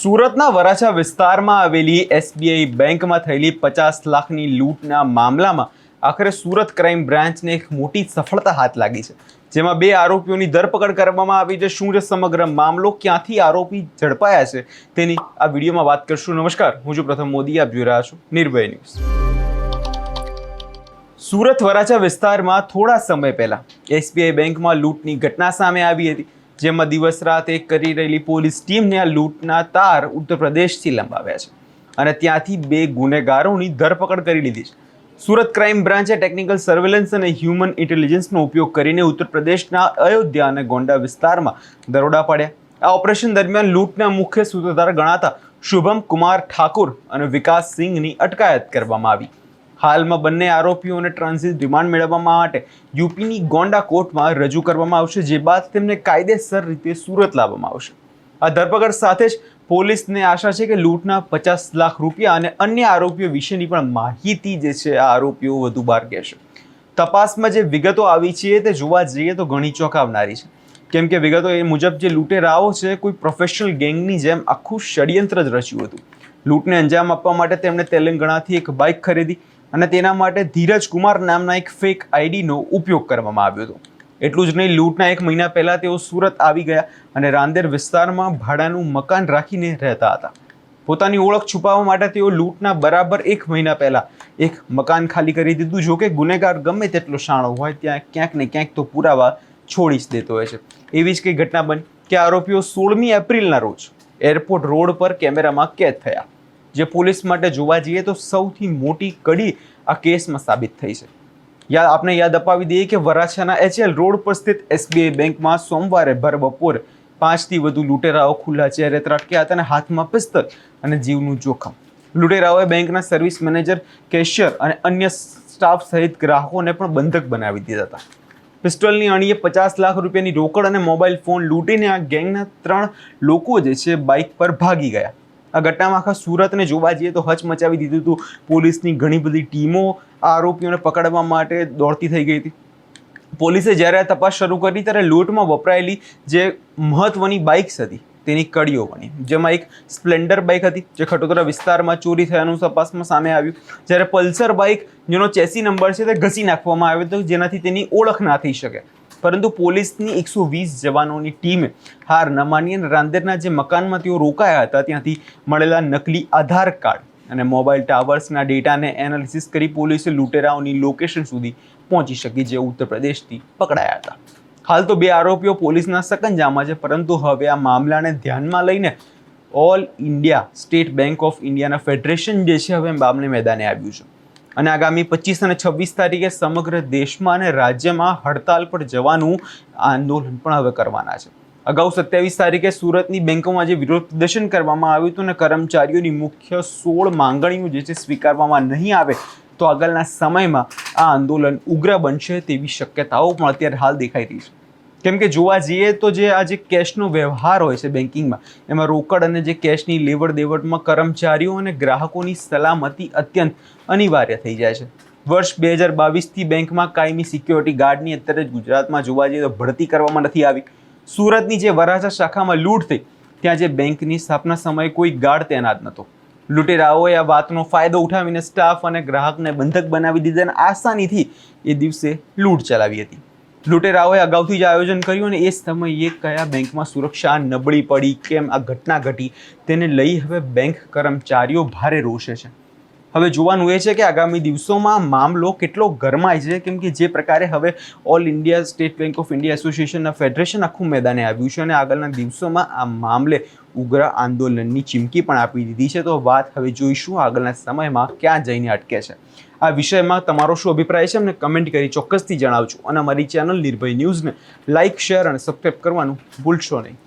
સુરતના વરાછા વિસ્તારમાં આવેલી એસબીઆઈ બેંકમાં થયેલી 50 લાખની લૂંટના મામલામાં આખરે સુરત ક્રાઇમ બ્રાન્ચને એક મોટી સફળતા હાથ લાગી છે, જેમાં 2 આરોપીઓની ધરપકડ કરવામાં આવી છે. શું છે સમગ્ર મામલો, ક્યાંથી આરોપી ઝડપાયા છે, તેની આ વિડીયોમાં વાત કરશું. નમસ્કાર, હું છું પ્રથમ મોદી, આપ જોઈ રહ્યા છો નિર્ભય ન્યૂઝ. સુરત વરાછા વિસ્તારમાં થોડા સમય પહેલા એસબીઆઈ બેંકમાં લૂંટની ઘટના સામે આવી હતી, જેમાં દિવસ રાત એક કરી રહેલી પોલીસ ટીમને આ લૂંટના તાર ઉત્તર પ્રદેશથી લંબાવ્યા છે અને ત્યાંથી 2 ગુનેગારોની ધરપકડ કરી લીધી છે. સુરત ક્રાઇમ બ્રાન્ચે ટેકનિકલ સર્વેલન્સ અને હ્યુમન ઇન્ટેલિજન્સનો ઉપયોગ કરીને ઉત્તર પ્રદેશના અયોધ્યા અને ગોંડા વિસ્તારમાં દરોડા પાડ્યા. આ ઓપરેશન દરમિયાન લૂંટના મુખ્ય સૂત્રધાર ગણાતા શુભમ કુમાર ઠાકુર અને વિકાસ સિંઘની અટકાયત કરવામાં આવી. હાલમાં બંને આરોપીઓને ટ્રાન્ઝિટ રિમાન્ડ મેળવવા માટે યુપીની ગોંડા કોર્ટમાં રજૂ કરવામાં આવશે, જે બાદ તેમને કાયદેસર રીતે સુરત લાવવામાં આવશે. આ ધરપકડ સાથે જ પોલીસને આશા છે કે લૂંટના 50 લાખ રૂપિયા અને અન્ય આરોપીઓ વિશેની પણ માહિતી જે છે આ આરોપીઓ વધુ બહાર કહેશે. તપાસમાં જે વિગતો આવી છે તે જોવા જઈએ તો ઘણી ચોંકાવનારી છે, કેમ કે વિગતો એ મુજબ જે લૂંટેરાઓ છે કોઈ પ્રોફેશનલ ગેંગની જેમ આખું ષડયંત્ર જ રચ્યું હતું. લૂંટને અંજામ આપવા માટે તેમણે તેલંગાણાથી એક બાઇક ખરીદી અને તેના માટે ધીરજ કુમાર નામના એક ફેક આઈડીનો ઉપયોગ કરવામાં આવ્યો હતો. એટલું જ નહીં, લૂંટના 1 મહિના પહેલાં તેઓ સુરત આવી ગયા અને રાંદેર વિસ્તારમાં ભાડાનું મકાન રાખીને રહેતા હતા. પોતાની ઓળખ છુપાવવા માટે તેઓ લૂંટના બરાબર 1 મહિના પહેલાં એક મકાન ખાલી કરી દીધું. જો કે ગુનેગાર ગમે તેટલો શાણો હોય, ત્યાં ક્યાંક ને ક્યાંક તો પુરાવા છોડી જ દેતો હોય છે. એવી જ કંઈ ઘટના બની કે આરોપીઓ 16મી એપ્રિલના રોજ એરપોર્ટ રોડ પર કેમેરામાં કેદ થયા, જે પોલીસ માટે જોવા જઈએ તો સૌથી મોટી કડી આ કેસમાં સાબિત થઈ છે. આપને યાદ અપાવી દઈએ કે વરાછાના HL રોડ પર સ્થિત એસબીઆઈ બેંકમાં સોમવારે ભર બપોરે 5થી વધુ લૂંટેરાઓ ખુલ્લા ચહેરે ત્રાટક્યા હતા અને હાથમાં પિસ્તલ અને જીવનું જોખમ. લૂંટેરાઓએ બેંકના સર્વિસ મેનેજર, કેશિયર અને અન્ય સ્ટાફ સહિત ગ્રાહકોને પણ બંધક બનાવી દીધા હતા. પિસ્તોલની અણીએ 50 લાખ રૂપિયાની રોકડ અને મોબાઈલ ફોન લૂંટીને આ ગેંગના 3 લોકો જે છે બાઇક પર ભાગી ગયા. આ ઘટનામાં આખા સુરતને જોવા જઈએ તો હચમચાવી દીધું હતું. પોલીસની ઘણી બધી ટીમો આરોપીઓને પકડવા માટે દોડતી થઈ ગઈ હતી. પોલીસે જ્યારે આ તપાસ શરૂ કરી ત્યારે લૂંટમાં વપરાયેલી જે મહત્વની બાઇક્સ હતી તેની કડીઓ બની, જેમાં એક સ્પ્લેન્ડર બાઇક હતી જે ખટોદરા વિસ્તારમાં ચોરી થયાનું તપાસમાં સામે આવ્યું, જ્યારે પલ્સર બાઇક જેનો ચેસી નંબર છે તે ઘસી નાખવામાં આવ્યો હતો, જેનાથી તેની ઓળખ ના થઈ શકે. પરંતુ પોલીસની 120 જવાનોની ટીમે હાર ન માની અને રાંદેરના જે મકાનમાં તેઓ રોકાયા હતા ત્યાંથી મળેલા નકલી આધાર કાર્ડ અને મોબાઈલ ટાવર્સના ડેટાને એનાલિસિસ કરી પોલીસે લૂંટેરાઓની લોકેશન સુધી પહોંચી શકી, જે ઉત્તર પ્રદેશથી પકડાયા હતા. હાલ તો 2 આરોપીઓ પોલીસના સકંજામાં છે, પરંતુ હવે આ મામલાને ધ્યાનમાં લઈને all India state bank of ઇન્ડિયાના ફેડરેશન જે છે હવે મામલે મેદાને આવ્યું છે અને આગામી 25 અને 26 તારીખે સમગ્ર દેશમાં અને રાજ્યમાં હડતાલ પર જવાનું આંદોલન પણ હવે કરવાના છે. અગાઉ 27 તારીખે સુરતની બેંકોમાં જે વિરોધ પ્રદર્શન કરવામાં આવ્યું હતું અને કર્મચારીઓની મુખ્ય 16 માંગણીઓ જે છે સ્વીકારવામાં નહીં આવે તો આગળના સમયમાં આ આંદોલન ઉગ્ર બનશે તેવી શક્યતાઓ પણ અત્યારે હાલ દેખાઈ રહી છે. કેમ કે જોવા જઈએ તો જે આ જે કેશનો વ્યવહાર હોય છે બેન્કિંગમાં, એમાં રોકડ અને જે કેશની લેવડ દેવડમાં કર્મચારીઓ અને ગ્રાહકોની સલામતી અત્યંત અનિવાર્ય થઈ જાય છે. વર્ષ 2022થી બેંકમાં કાયમી સિક્યોરિટી ગાર્ડની અત્યારે ગુજરાતમાં જોવા જઈએ તો ભરતી કરવામાં નથી આવી. સુરતની જે વરાછા શાખામાં લૂંટ થઈ ત્યાં જે બેંકની સ્થાપના સમયે કોઈ ગાર્ડ તૈનાત નહોતો. લૂંટેરાઓએ આ વાતનો ફાયદો ઉઠાવીને સ્ટાફ અને ગ્રાહકને બંધક બનાવી દીધા અને આસાનીથી એ દિવસે લૂંટ ચલાવી હતી. લૂંટેરાઓએ અગાઉથી જ આયોજન કર્યું અને એ સમયે કયા બેંકમાં સુરક્ષા નબળી પડી, કેમ આ ઘટના ઘટી, તેને લઈ હવે બેંક કર્મચારીઓ ભારે રોષે છે. હવે જોવાનું એ છે કે આગામી દિવસોમાં મામલો કેટલો ગરમાય છે, કેમ કે જે પ્રકારે હવે all India state bank of India એસોસિએશનના ફેડરેશન આખું મેદાને આવ્યું છે અને આગળના દિવસોમાં આ મામલે ઉગ્ર આંદોલનની ચીમકી પણ આપી દીધી છે. તો વાત હવે જોઈશું આગળના સમયમાં ક્યાં જઈને અટકે છે. આ વિષયમાં તમારો શું અભિપ્રાય છે અમને કમેન્ટ કરી ચોક્કસથી જણાવજો અને અમારી ચેનલ નિર્ભય ન્યૂઝને લાઇક, શેર અને સબસ્ક્રાઈબ કરવાનું ભૂલશો નહીં.